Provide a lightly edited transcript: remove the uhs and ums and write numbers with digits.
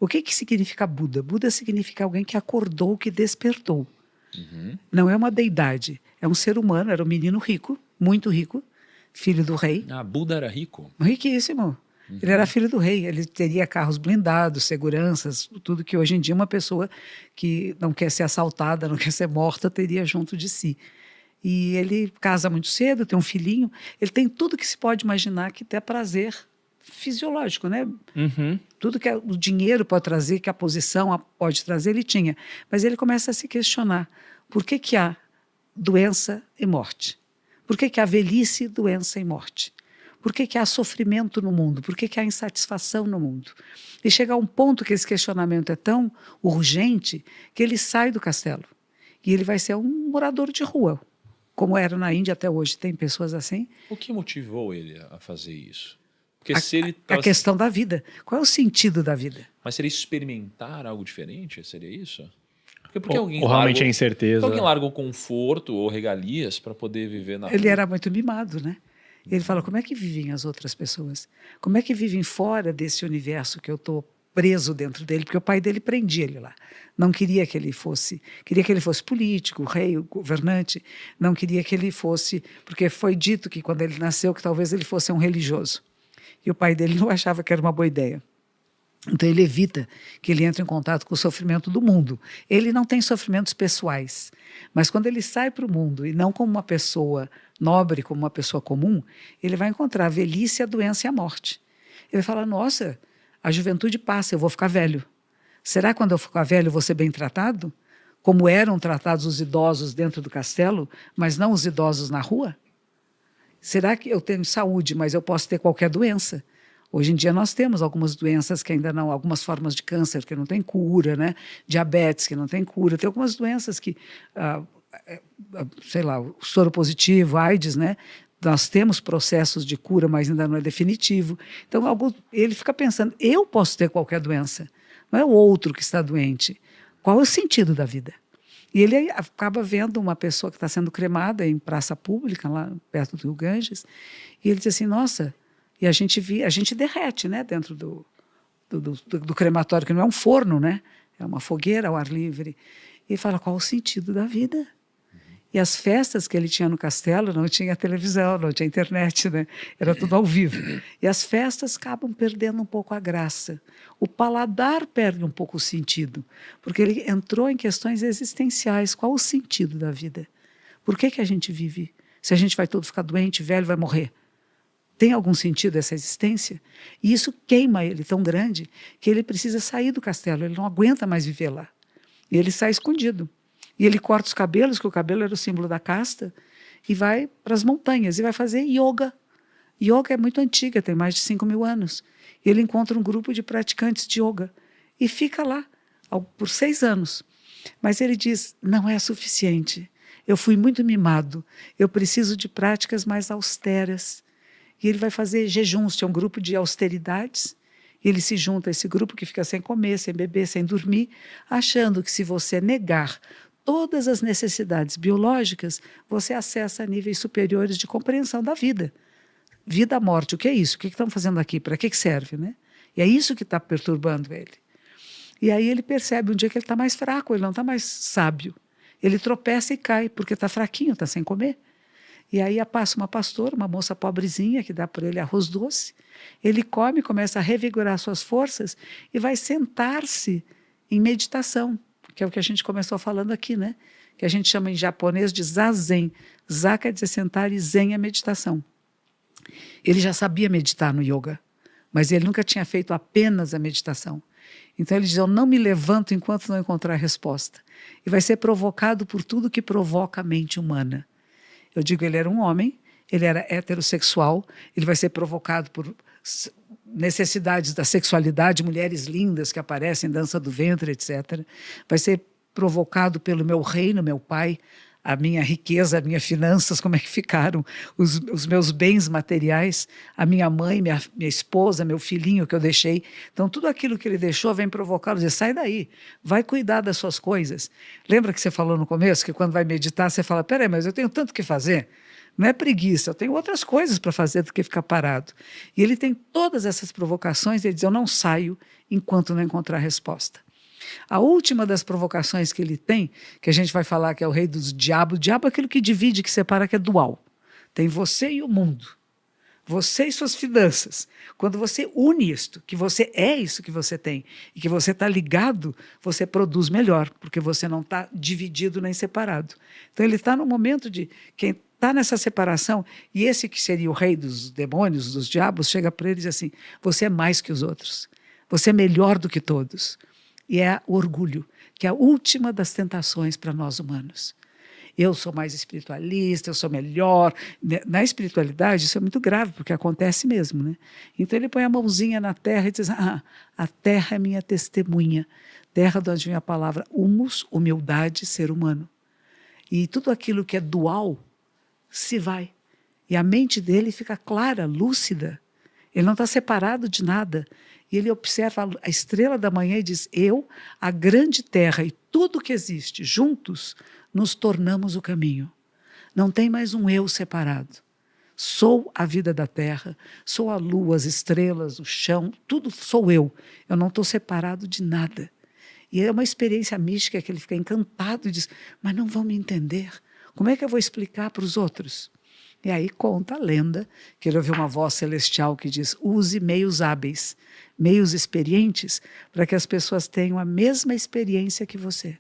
O que significa Buda? Buda significa alguém que acordou, que despertou. Não é uma deidade, é um ser humano, era um menino rico, muito rico, filho do rei. Ah, Buda era rico? Riquíssimo. Ele era filho do rei, ele teria carros blindados, seguranças, tudo que hoje em dia uma pessoa que não quer ser assaltada, não quer ser morta, teria junto de si. E ele casa muito cedo, tem um filhinho, ele tem tudo que se pode imaginar que tem prazer fisiológico, né? Tudo que o dinheiro pode trazer, que a posição pode trazer, ele tinha. Mas ele começa a se questionar, por que há doença e morte? Por que há velhice, doença e morte? Por que há sofrimento no mundo? Por que há insatisfação no mundo? E chega a um ponto que esse questionamento é tão urgente que ele sai do castelo. E ele vai ser um morador de rua, como era na Índia até hoje. Tem pessoas assim. O que motivou ele a fazer isso? Porque A questão da vida. Qual é o sentido da vida? Mas seria experimentar algo diferente? Seria isso? Porque ou realmente é incerteza. Porque alguém larga o conforto ou regalias para poder viver na rua? Ele era muito mimado, né? Ele fala, como é que vivem as outras pessoas? Como é que vivem fora desse universo que eu estou preso dentro dele? Porque o pai dele prendia ele lá. Não queria que ele fosse... Queria que ele fosse político, rei, governante. Não queria que ele fosse... Porque foi dito que quando ele nasceu que talvez ele fosse um religioso. E o pai dele não achava que era uma boa ideia. Então ele evita que ele entre em contato com o sofrimento do mundo. Ele não tem sofrimentos pessoais, mas quando ele sai para o mundo, e não como uma pessoa nobre, como uma pessoa comum, ele vai encontrar a velhice, a doença e a morte. Ele fala, nossa, a juventude passa, eu vou ficar velho. Será que quando eu ficar velho eu vou ser bem tratado? Como eram tratados os idosos dentro do castelo, mas não os idosos na rua? Será que eu tenho saúde, mas eu posso ter qualquer doença? Hoje em dia nós temos algumas doenças que ainda não, algumas formas de câncer que não tem cura, né? Diabetes que não tem cura, tem algumas doenças que, sei lá, o soro positivo, AIDS, né? Nós temos processos de cura, mas ainda não é definitivo. Então ele fica pensando, eu posso ter qualquer doença, não é o outro que está doente. Qual é o sentido da vida? E ele acaba vendo uma pessoa que está sendo cremada em praça pública, lá perto do Rio Ganges, e ele diz assim, nossa... E a gente derrete, né, dentro do crematório, que não é um forno, né? É uma fogueira ao ar livre. E fala, qual o sentido da vida? E as festas que ele tinha no castelo, não tinha televisão, não tinha internet, né? Era tudo ao vivo. E as festas acabam perdendo um pouco a graça. O paladar perde um pouco o sentido, porque ele entrou em questões existenciais. Qual o sentido da vida? Por que a gente vive? Se a gente vai todo ficar doente, velho, vai morrer. Tem algum sentido essa existência? E isso queima ele tão grande que ele precisa sair do castelo, ele não aguenta mais viver lá. E ele sai escondido. E ele corta os cabelos, que o cabelo era o símbolo da casta, e vai para as montanhas, e vai fazer yoga. Yoga é muito antiga, tem mais de 5.000 anos. E ele encontra um grupo de praticantes de yoga e fica lá por 6 anos. Mas ele diz, não é suficiente. Eu fui muito mimado, eu preciso de práticas mais austeras. E ele vai fazer jejuns, tinha um grupo de austeridades, e ele se junta a esse grupo que fica sem comer, sem beber, sem dormir, achando que se você negar todas as necessidades biológicas, você acessa a níveis superiores de compreensão da vida. Vida, morte, o que é isso? O que estamos fazendo aqui? Para que serve, né? E é isso que está perturbando ele. E aí ele percebe um dia que ele está mais fraco, ele não está mais sábio. Ele tropeça e cai, porque está fraquinho, está sem comer. E aí passa uma pastora, uma moça pobrezinha, que dá para ele arroz doce. Ele come, começa a revigorar suas forças e vai sentar-se em meditação, que é o que a gente começou falando aqui, né? Que a gente chama em japonês de zazen. Za quer dizer sentar e zen é meditação. Ele já sabia meditar no yoga, mas ele nunca tinha feito apenas a meditação. Então ele diz, eu não me levanto enquanto não encontrar a resposta. E vai ser provocado por tudo que provoca a mente humana. Eu digo, ele era um homem, ele era heterossexual, ele vai ser provocado por necessidades da sexualidade, mulheres lindas que aparecem, dança do ventre, etc. Vai ser provocado pelo meu reino, meu pai, a minha riqueza, as minhas finanças, como é que ficaram, os meus bens materiais, a minha mãe, minha esposa, meu filhinho que eu deixei. Então, tudo aquilo que ele deixou vem provocá-lo, dizer, sai daí, vai cuidar das suas coisas. Lembra que você falou no começo, que quando vai meditar, você fala, peraí, mas eu tenho tanto que fazer, Não é preguiça, eu tenho outras coisas para fazer do que ficar parado. E ele tem todas essas provocações e ele diz, eu não saio enquanto não encontrar resposta. A última das provocações que ele tem, que a gente vai falar que é o rei dos diabos, o diabo é aquilo que divide, que separa, que é dual. Tem você e o mundo. Você e suas finanças. Quando você une isto, que você é isso que você tem, e que você está ligado, você produz melhor, porque você não está dividido nem separado. Então ele está no momento de quem está nessa separação, e esse que seria o rei dos demônios, dos diabos, chega para ele e diz assim, você é mais que os outros, você é melhor do que todos. E é o orgulho, que é a última das tentações para nós humanos. Eu sou mais espiritualista, eu sou melhor. Na espiritualidade, isso é muito grave, porque acontece mesmo, né? Então ele põe a mãozinha na terra e diz, a terra é minha testemunha. Terra de onde vem a palavra humus, humildade, ser humano. E tudo aquilo que é dual se vai. E a mente dele fica clara, lúcida. Ele não está separado de nada. E ele observa a estrela da manhã e diz, eu, a grande terra e tudo que existe, juntos, nos tornamos o caminho. Não tem mais um eu separado. Sou a vida da terra, sou a lua, as estrelas, o chão, tudo sou eu. Eu não estou separado de nada. E é uma experiência mística que ele fica encantado e diz, mas não vão me entender. Como é que eu vou explicar para os outros? E aí conta a lenda que ele ouviu uma voz celestial que diz, use meios hábeis, meios experientes, para que as pessoas tenham a mesma experiência que você.